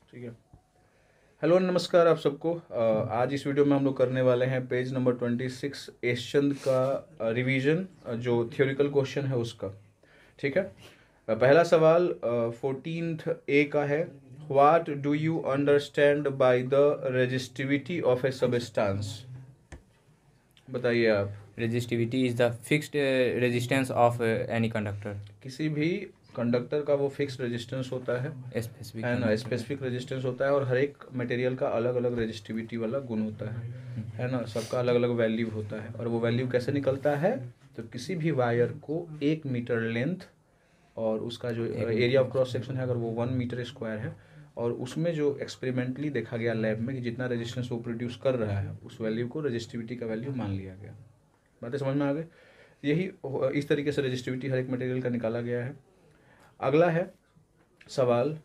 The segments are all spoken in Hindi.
ठीक है। हेलो नमस्कार आप सबको। आज इस वीडियो में हम लोग करने वाले हैं पेज नंबर 26 एशचंद का रिवीजन, जो थियोरिकल क्वेश्चन है उसका। ठीक है। पहला सवाल 14th ए का है। What do you understand by the resistivity of A substance? बताइए आप। Resistivity is the fixed resistance of any conductor. किसी भी कंडक्टर का वो फिक्स रेजिस्टेंस होता है स्पेसिफिक है ना, स्पेसिफिक रेजिस्टेंस होता है, और हर एक मटेरियल का अलग अलग रेजिस्टिविटी वाला गुण होता है ना, सबका अलग अलग वैल्यू होता है। और वो वैल्यू कैसे निकलता है? तो किसी भी वायर को 1 मीटर लेंथ और उसका जो एरिया ऑफ क्रॉस सेक्शन है अगर वो 1 मीटर स्क्वायर है, और उसमें जो एक्सपेरिमेंटली देखा गया लैब में कि जितना रेजिस्टेंस वो प्रोड्यूस कर रहा है उस वैल्यू को रेजिस्टिविटी का वैल्यू मान लिया गया। बातें समझ में आ गई? यही इस तरीके से रेजिस्टिविटी हर एक मटेरियल का निकाला गया है। अगला है सवाल,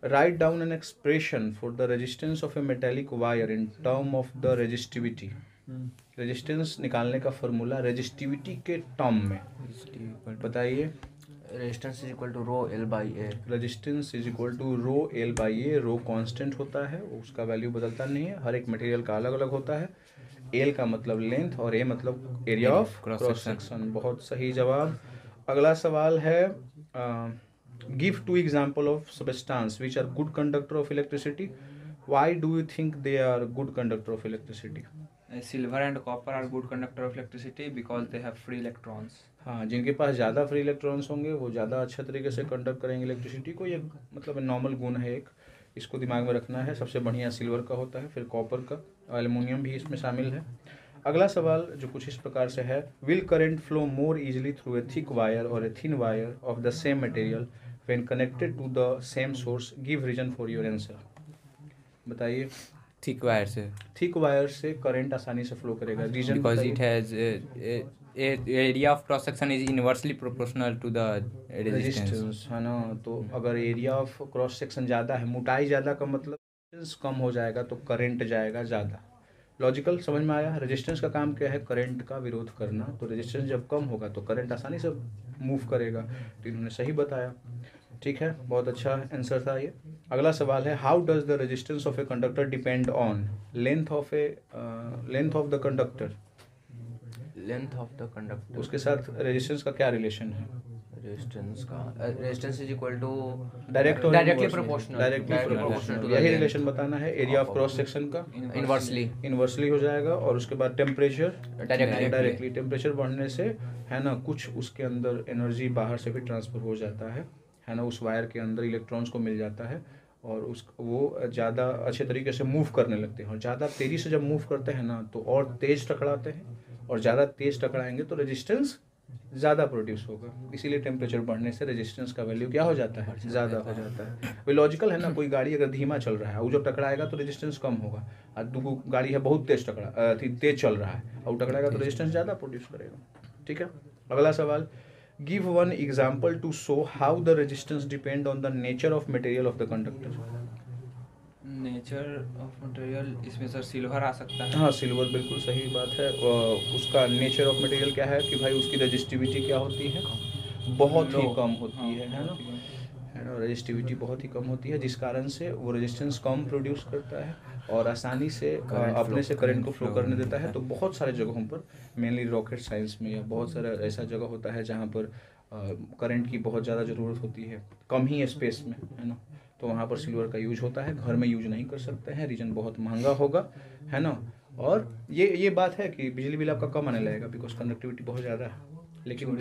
write down an expression for the resistance of a metallic wire in term of the resistivity. Resistance निकालने का फॉर्मूला रेजिस्टिविटी के टर्म में बताइए। Resistance is equal to rho L by A. Resistance is equal to rho L by A. Rho constant होता है, उसका वैल्यू बदलता नहीं है, हर एक मटेरियल का अलग अलग होता है। एल का मतलब लेंथ और ए मतलब एरिया ऑफ क्रॉस सेक्शन। बहुत सही जवाब। अगला सवाल है, give 2 example of substance which are good conductor of electricity. Why do you think they are good conductor of electricity? Silver and copper are good conductor of electricity because they have free electrons. हाँ, जिनके पास ज़्यादा फ्री इलेक्ट्रॉन्स होंगे वो ज़्यादा अच्छे तरीके से कंडक्ट करेंगे इलेक्ट्रिसिटी को। ये मतलब नॉर्मल गुण है एक, इसको दिमाग में रखना है। सबसे बढ़िया सिल्वर का होता है, फिर कॉपर का, एल्युमिनियम भी इसमें शामिल है। अगला सवाल जो कुछ इस प्रकार से है, will current flow more easily through a thick wire और a thin wire of the same material when connected to the same source? Give reason for your answer. बताइए। थिक वायर से, थिक वायर से करंट आसानी से फ्लो करेगा। Reason because it has area of cross section is inversely proportional to the resistance, है ना। तो अगर एरिया ऑफ क्रॉस सेक्शन ज़्यादा है, मोटाई ज़्यादा का मतलब रेजिस्टेंस कम हो जाएगा, तो करंट जाएगा ज़्यादा। लॉजिकल समझ में आया? रेजिस्टेंस का काम क्या है? करंट का विरोध करना। तो रेजिस्टेंस जब कम होगा तो करंट आसानी से मूव करेगा। तो इन्होंने सही बताया। ठीक है, बहुत अच्छा आंसर था ये। अगला सवाल है, how does the resistance of a conductor depend on length of the conductor? Length of the conductor, उसके साथ रेजिस्टेंस का क्या रिलेशन है? Resistance is equal to Directly proportional. Directly proportional. यही रिलेशन बताना है एरिया ऑफ क्रॉस सेक्शन का। इन्वर्सली हो जाएगा। और उसके बाद टेम्परेचर डायरेक्टली, टेम्परेचर बढ़ने से है ना कुछ उसके अंदर एनर्जी बाहर से भी ट्रांसफर हो जाता है ना, उस वायर के अंदर इलेक्ट्रॉन्स को मिल जाता है और वो ज़्यादा अच्छे तरीके से मूव करने लगते हैं। और ज़्यादा तेज़ी से जब मूव करते हैं ना तो और तेज़ टकराते हैं, और ज़्यादा तेज़ टकराएंगे तो रेजिस्टेंस ज़्यादा प्रोड्यूस होगा। इसीलिए टेम्परेचर बढ़ने से रेजिस्टेंस का वैल्यू क्या हो जाता है? ज़्यादा हो जाता है। वो लॉजिकल है ना। कोई गाड़ी अगर धीमा चल रहा है वो जब टकराएगा तो रेजिस्टेंस कम होगा, और दूसरी गाड़ी है बहुत तेज चल रहा है और टकराएगा तो रेजिस्टेंस ज़्यादा प्रोड्यूस करेगा। ठीक है। अगला सवाल, give 1 example to show how the resistance depend on the nature of material of the conductor. Nature of material, इसमें सर सिल्वर आ सकता है। हाँ, सिल्वर बिल्कुल सही बात है। उसका नेचर ऑफ मटेरियल क्या है कि भाई उसकी रेजिस्टिविटी क्या होती है? बहुत ही कम होती है ना। रेजिस्टिविटी बहुत ही कम होती है, जिस कारण से वो रेजिस्टेंस कम प्रोड्यूस करता है और आसानी से अपने से करंट को फ्लो करने देता है। तो बहुत सारे जगहों पर, मेनली रॉकेट साइंस में या बहुत सारा ऐसा जगह होता है जहाँ पर करंट की बहुत ज़्यादा ज़रूरत होती है कम ही स्पेस में, है ना। तो वहाँ पर सिल्वर का यूज होता है। घर में यूज नहीं कर सकते हैं, रीजन बहुत महंगा होगा, है ना। और ये बात है कि बिजली बिल आपका कम आने लगेगा बिकॉज कंडक्टिविटी बहुत ज़्यादा है। लेकिन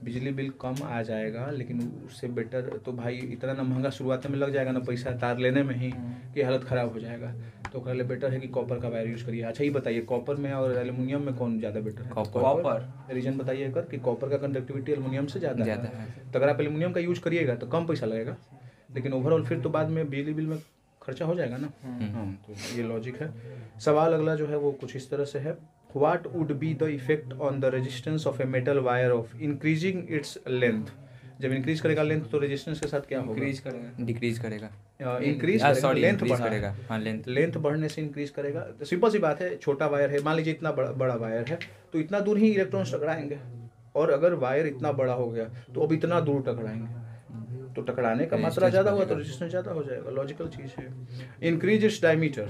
बिजली बिल कम आ जाएगा, लेकिन उससे बेटर तो भाई इतना ना महंगा शुरुआत में लग जाएगा ना पैसा तार लेने में ही कि हालत ख़राब हो जाएगा। तो पहले बेटर है कि कॉपर का वायर यूज़ करिए। अच्छा, ही बताइए कॉपर में और एल्युमिनियम में कौन ज़्यादा बेटर है? कॉपर। रीजन बताइए अगर कि कॉपर का कंडक्टिविटी एल्युमिनियम से ज़्यादा है। तो अगर आप एल्युमिनियम का यूज़ करिएगा तो कम पैसा लगेगा, लेकिन ओवरऑल फिर तो बाद में बिजली बिल में खर्चा हो जाएगा ना। हाँ, तो ये लॉजिक है। सवाल अगला जो है वो कुछ इस तरह से है, what would be the effect on the resistance of a metal wire of increasing its length? जब इंक्रीज करेगा लेंथ तो रेजिस्टेंस के साथ क्या होगा? डिक्रीज करेगा, इंक्रीज करेगा, लेंथ बढ़ेगा। हाँ, लेंथ बढ़ने से इंक्रीज करेगा। तो सिंपल सी बात है, छोटा वायर है, मान लीजिए इतना बड़ा वायर है तो इतना दूर ही इलेक्ट्रॉन्स टकराएंगे, और अगर वायर इतना बड़ा हो गया तो अब इतना दूर टकराएंगे। तो टकराने का मात्रा ज़्यादा हुआ तो रेजिस्टेंस ज़्यादा हो जाएगा, लॉजिकल चीज़ है। इंक्रीज इट्स डायमीटर,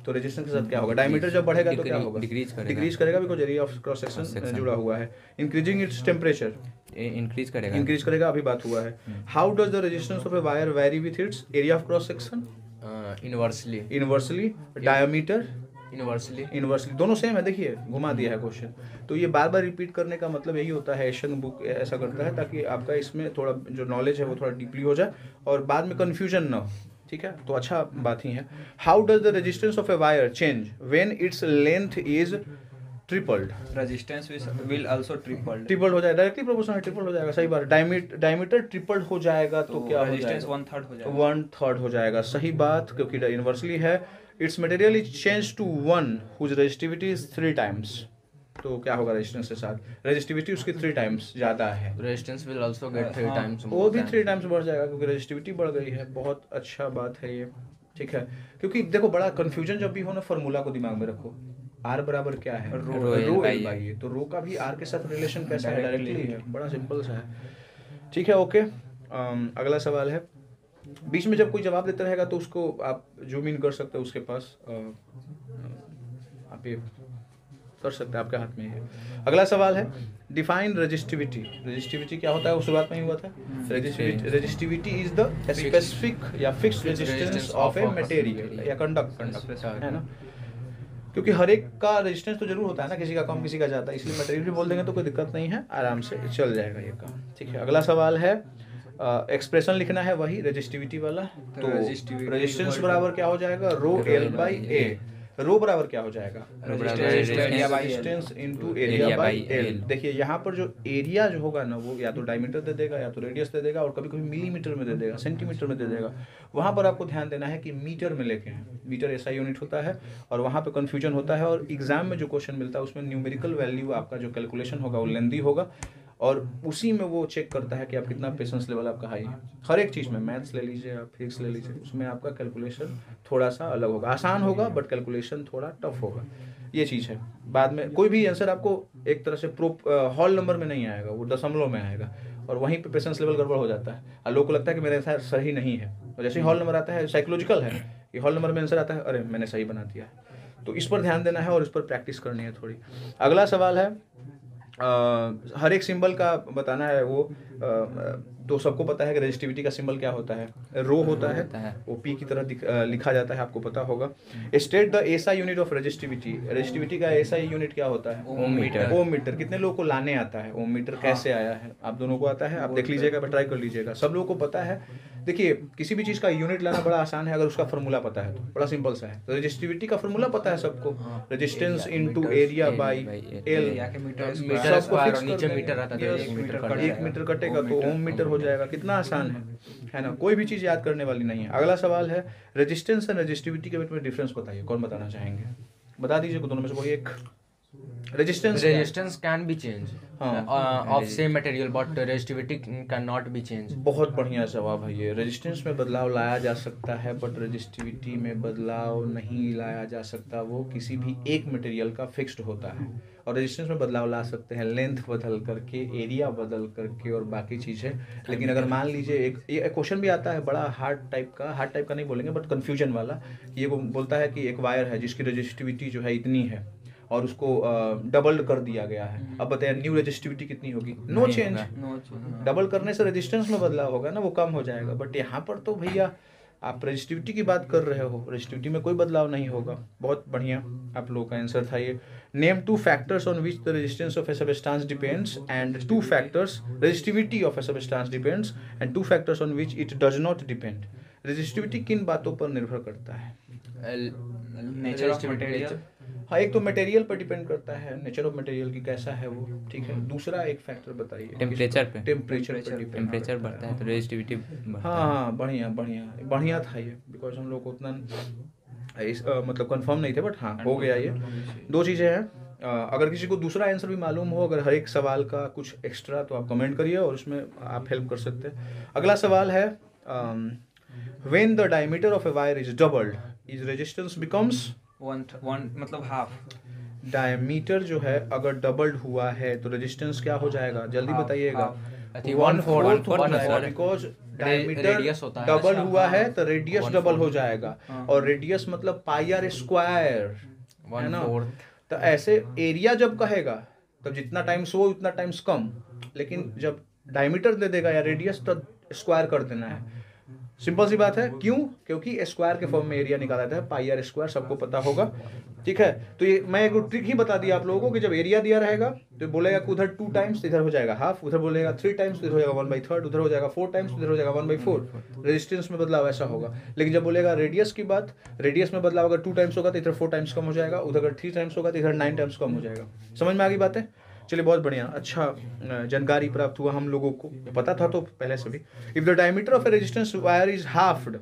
तो रेजिस्टेंस के साथ क्या होगा, डायमीटर जब बढ़ेगा तो क्या होगा, डिक्रीज करेगा because area of cross section जुड़ा हुआ है। इंक्रीजिंग इट्स टेम्परेचर, इंक्रीज करेगा, अभी बात हुआ है। How does the resistance of a wire very with its area of cross section, inversely, diameter inversely, दोनों सेम है। देखिए घुमा दिया है क्वेश्चन, तो ये बार बार रिपीट करने का मतलब यही होता है, एशियन बुक ऐसा करता है ताकि आपका इसमें थोड़ा जो नॉलेज है वो थोड़ा डीपली हो जाए और बाद में कन्फ्यूजन ना हो, ठीक है, तो अच्छा बात ही है। How does the resistance of a wire change when its length is tripled, resistance will also tripled हो जाएगा, डायरेक्टली प्रोपोर्शनल ट्रिपल हो जाएगा, सही बात। डायमीटर ट्रिपल्ड हो जाएगा तो क्या हो रेजिस्टेंस जाएगा, 1/3 हो जाएगा, सही बात, क्योंकि इनवर्सली है। It's material is change to one whose resistivity is 3 times, तो क्या होगा रेजिस्टेंस के साथ, रेजिस्टिविटी उसकी 3 times ज़्यादा है, resistance will also get 3 times, वो भी 3 times बढ़ जाएगा क्योंकि रेजिस्टिविटी बढ़ गई है। बहुत अच्छा बात है ये, ठीक है, क्योंकि देखो बड़ा कंफ्यूजन जब भी हो ना, फार्मूला को दिमाग में रखो, R बराबर क्या है, रो एल बाई ए, तो रो का भी R के साथ रिलेशन कैसा है, डायरेक्टली है, बड़ा सिंपल सा है, ठीक है, ओके। अगला सवाल है, बीच में जब कोई जवाब देता रहेगा तो उसको आप जूम इन कर सकते हो, उसके पास आप ये कर सकते हैं, आपके हाथ में है। अगला सवाल है, डिफाइन रेजिस्टिविटी, रेजिस्टिविटी क्या होता है, वो शुरुआत में ही हुआ था, रेजिस्टिविटी इज द स्पेसिफिक या fixed resistance of a material या कंडक्टर, है ना, क्योंकि हर एक का रेजिस्टेंस तो जरूर होता है ना, किसी का कम किसी का ज़्यादा, इसलिए मटेरियल भी बोल देंगे तो कोई दिक्कत नहीं है, आराम से चल जाएगा ये काम, ठीक है। अगला सवाल है, एक्सप्रेशन लिखना है वही रेजिस्टिविटी वाला, तो रेजिस्टेंस बराबर क्या हो जाएगा, रो एल बाई ए, रो बराबर क्या हो जाएगा, resistance into area by L. देखिए यहाँ पर जो एरिया जो होगा ना, वो या तो डायमीटर दे देगा या तो रेडियस दे देगा और कभी कभी मिलीमीटर में दे देगा, सेंटीमीटर में दे देगा। वहाँ पर आपको ध्यान देना है कि मीटर में लेके हैं, मीटर ऐसा यूनिट होता है और वहाँ पे कन्फ्यूजन होता है, और एग्जाम में जो क्वेश्चन मिलता है उसमें न्यूमेरिकल वैल्यू आपका जो कैलकुलेशन होगा वो लेंदी होगा, और उसी में वो चेक करता है कि आप कितना पेशेंस लेवल आपका हाई है। हर एक चीज़ में, मैथ्स ले लीजिए आप, फिजिक्स ले लीजिए, उसमें आपका कैलकुलेशन थोड़ा सा अलग होगा, आसान होगा बट कैलकुलेशन थोड़ा टफ होगा, ये चीज़ है। बाद में कोई भी आंसर आपको एक तरह से हॉल नंबर में नहीं आएगा, वो दशमलव में आएगा, और वहीं पे पेशेंस लेवल गड़बड़ हो जाता है, और लोगों को लगता है कि मेरा आंसर सही नहीं है, और जैसे ही हॉल नंबर आता है, साइकोलॉजिकल है कि हॉल नंबर में आंसर आता है, अरे मैंने सही बना दिया है, तो इस पर ध्यान देना है और इस पर प्रैक्टिस करनी है थोड़ी। अगला सवाल है, हर एक सिंबल का बताना है, वो तो सबको पता है कि रेजिस्टिविटी का सिंबल क्या होता है, रो होता है, वो पी की तरह लिखा जाता है, आपको पता होगा। State the SI unit of resistivity, resistivity का एसआई यूनिट क्या होता है, ओम मीटर। कितने लोगों को लाने आता है ओम मीटर, कैसे आया है, आप दोनों को आता है, आप देख लीजिएगा, ट्राई कर लीजिएगा, सब लोगों को पता है। देखिए किसी भी चीज़ का यूनिट लाना बड़ा आसान है अगर उसका फार्मूला पता है, तो बड़ा सिंपल सा है। तो रेजिस्टिविटी का फार्मूला पता है सबको, resistance into area by L, नीचे मीटर आता है, 1 मीटर कटेगा तो ओम मीटर हो जाएगा, कितना आसान है ना, कोई भी चीज़ याद करने वाली नहीं है। अगला सवाल है, रेजिस्टेंस एंड रेजिस्टिविटी के बीच में डिफरेंस बताइए, कौन बताना चाहेंगे, बता दीजिए दोनों में से कोई एक। Resistance can be change of same material but resistivity can not be change. बहुत बढ़िया जवाब है ये, रेजिस्टेंस में बदलाव लाया जा सकता है बट रेजिस्टिविटी में बदलाव नहीं लाया जा सकता, वो किसी भी एक मटेरियल का फिक्स्ड होता है, और रेजिस्टेंस में बदलाव ला सकते हैं लेंथ बदल करके, एरिया बदल करके और बाकी चीज़ें। लेकिन अगर मान लीजिए एक क्वेश्चन भी आता है बड़ा हार्ड टाइप का नहीं बोलेंगे बट कन्फ्यूजन वाला, ये वो बोलता है कि एक वायर है जिसकी रेजिस्टिविटी जो है इतनी है और उसको डबल कर दिया गया है, अब बताइए न्यू रेजिस्टिविटी कितनी होगी, नो चेंज। डबल करने से रेजिस्टेंस में बदलाव होगा ना, वो कम हो जाएगा, बट यहाँ पर तो भैया आप रेजिस्टिविटी की बात कर रहे हो, रेजिस्टिविटी में कोई बदलाव नहीं होगा। बहुत बढ़िया आप लोगों का आंसर था ये। Name 2 factors on which the resistance of A substance depends and 2 factors, resistivity of A substance depends and 2 factors on which it does not depend. Resistivity किन बातों पर निर्भर करता है, नेचर ऑफ मटेरियल, हाँ एक तो मटेरियल पर डिपेंड करता है, नेचर ऑफ मटेरियल की कैसा है वो, ठीक है। दूसरा एक फैक्टर बताइए, टेम्परेचर पे, टेम्परेचर बढ़ता है तो रेजिस्टिविटी, हाँ बढ़िया था ये, बिकॉज हम लोग को उतना मतलब कंफर्म नहीं थे, बट हाँ हो गया ये। 2 चीज़ें हैं। अगर किसी को दूसरा आंसर भी मालूम हो, अगर हर एक सवाल का कुछ एक्स्ट्रा, तो आप कमेंट करिए और उसमें आप हेल्प कर सकते हैं। अगला सवाल है, when the diameter of a wire is doubled is resistance becomes one मतलब हाफ। डायमीटर जो है अगर डबल्ड हुआ है तो रेजिस्टेंस क्या हो जाएगा, जल्दी बताइएगा। 1/4 बिकॉज रेडियस होता है डबल हुआ है तो रेडियस डबल हो जाएगा, और रेडियस मतलब पाई आर स्क्वायर है ना। तो ऐसे एरिया जब कहेगा तब जितना टाइम्स वो उतना टाइम्स कम, लेकिन जब डायमीटर दे देगा या रेडियस तो स्क्वायर कर देना है। सिंपल सी बात है, क्यों? क्योंकि स्क्वायर के फॉर्म में एरिया निकाला जाता है, पाई आर स्क्वायर, सबको पता होगा, ठीक है। तो ये मैं एक ट्रिक ही बता दिया आप लोगों को कि जब एरिया दिया रहेगा तो बोलेगा कि उधर 2 टाइम्स, इधर हो जाएगा हाफ, उधर बोलेगा 3 टाइम्स, इधर हो जाएगा 1/3, उधर हो जाएगा 4 टाइम्स, इधर हो जाएगा 1/4। रेजिस्टेंस में बदलाव ऐसा होगा। लेकिन जब बोलेगा रेडियस की बात, रेडियस में बदलाव अगर 2 टाइम्स होगा तो इधर 4 टाइम्स कम हो जाएगा, उधर अगर 3 टाइम्स होगा तो इधर 9 टाइम्स कम हो जाएगा। समझ में आ गई बातें? चलिए बहुत बढ़िया, अच्छा जानकारी प्राप्त हुआ हम लोगों को, पता था तो पहले से भी। If the diameter of a resistance wire is halved,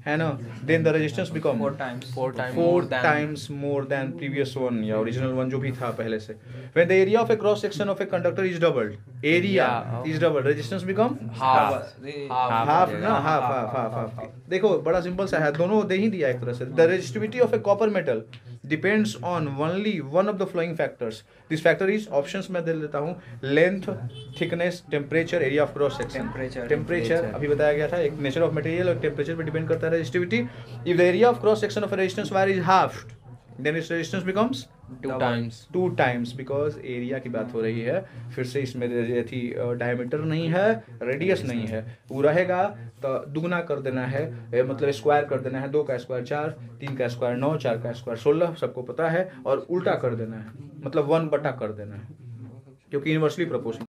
है ना, then the resistance become 4 times more than previous one या ओरिजिनल वन जो भी था पहले से। When the area of a cross section of a conductor is doubled, area is doubled, resistance become half ना, हाफ। देखो बड़ा सिंपल सा है, दोनों दे ही दिया एक तरह से। The resistivity of A copper metal depends on only one of the following factors. This factor is, options में दे देता हूँ, length, thickness, temperature, area of cross section. Temperature अभी बताया गया था, एक nature of material और temperature पे depend करता है resistivity. If the area of cross section of a resistance wire is halved, then its resistance becomes 2 times because area की बात हो रही है। फिर से इसमें डायमीटर नहीं है, रेडियस नहीं है, वो रहेगा तो दुगना कर देना है, मतलब स्क्वायर कर देना है। 2 का स्क्वायर 4, 3 का स्क्वायर 9, 4 का स्क्वायर 16, सबको पता है, और उल्टा कर देना है, मतलब 1 बटा कर देना है, क्योंकि इनवर्सली प्रोपोर्शनल